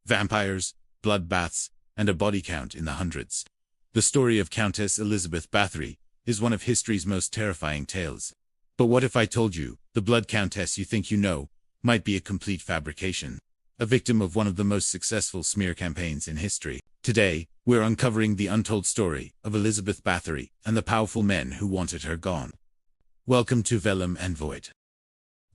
vampires, bloodbaths, and a body count in the hundreds. The story of Countess Elizabeth Báthory is one of history's most terrifying tales. But what if I told you, the Blood Countess you think you know, might be a complete fabrication? A victim of one of the most successful smear campaigns in history. Today, we're uncovering the untold story of Elizabeth Báthory and the powerful men who wanted her gone. Welcome to Vellum and Void.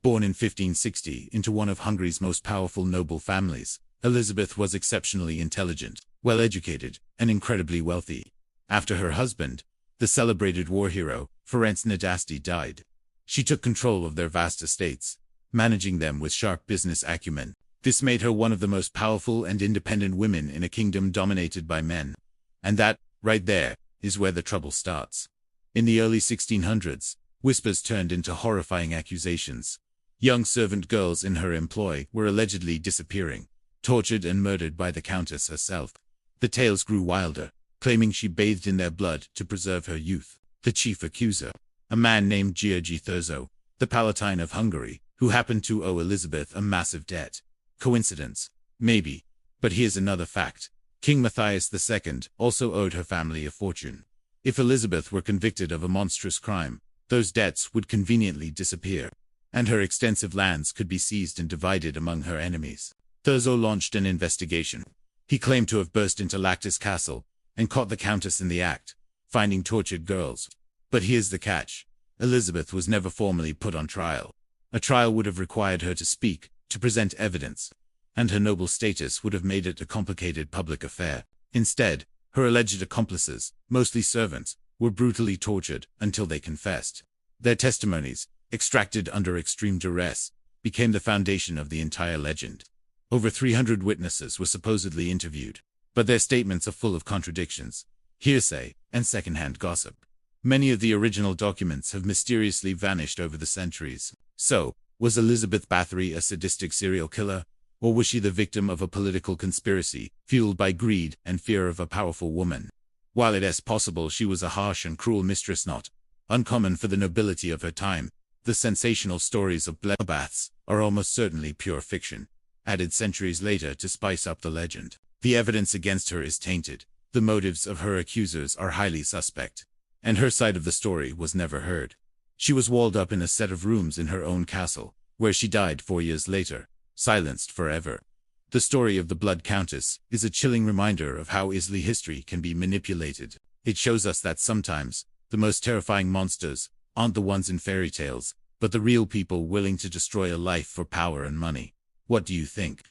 Born in 1560 into one of Hungary's most powerful noble families, Elizabeth was exceptionally intelligent, well-educated, and incredibly wealthy. After her husband, the celebrated war hero, Ferenc Nadasdy, died, she took control of their vast estates, managing them with sharp business acumen. This made her one of the most powerful and independent women in a kingdom dominated by men. And that, right there, is where the trouble starts. In the early 1600s, whispers turned into horrifying accusations. Young servant girls in her employ were allegedly disappearing, tortured and murdered by the Countess herself. The tales grew wilder, claiming she bathed in their blood to preserve her youth. The chief accuser, a man named György Thurzó, the Palatine of Hungary, who happened to owe Elizabeth a massive debt. Coincidence? Maybe. But here's another fact. King Matthias II also owed her family a fortune. If Elizabeth were convicted of a monstrous crime, those debts would conveniently disappear, and her extensive lands could be seized and divided among her enemies. Thurzó launched an investigation. He claimed to have burst into Lactis Castle and caught the Countess in the act, finding tortured girls. But here's the catch. Elizabeth was never formally put on trial. A trial would have required her to speak, to present evidence, and her noble status would have made it a complicated public affair. Instead, her alleged accomplices, mostly servants, were brutally tortured until they confessed. Their testimonies, extracted under extreme duress, became the foundation of the entire legend. Over 300 witnesses were supposedly interviewed, but their statements are full of contradictions, hearsay, and secondhand gossip. Many of the original documents have mysteriously vanished over the centuries. So, was Elizabeth Báthory a sadistic serial killer, or was she the victim of a political conspiracy, fueled by greed and fear of a powerful woman? While it is possible she was a harsh and cruel mistress not uncommon for the nobility of her time, the sensational stories of bloodbaths are almost certainly pure fiction, added centuries later to spice up the legend. The evidence against her is tainted, the motives of her accusers are highly suspect, and her side of the story was never heard. She was walled up in a set of rooms in her own castle, where she died 4 years later, silenced forever. The story of the Blood Countess is a chilling reminder of how easily history can be manipulated. It shows us that sometimes, the most terrifying monsters aren't the ones in fairy tales, but the real people willing to destroy a life for power and money. What do you think?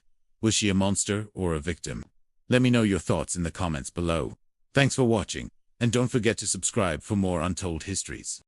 Was she a monster or a victim? Let me know your thoughts in the comments below. Thanks for watching, and don't forget to subscribe for more untold histories.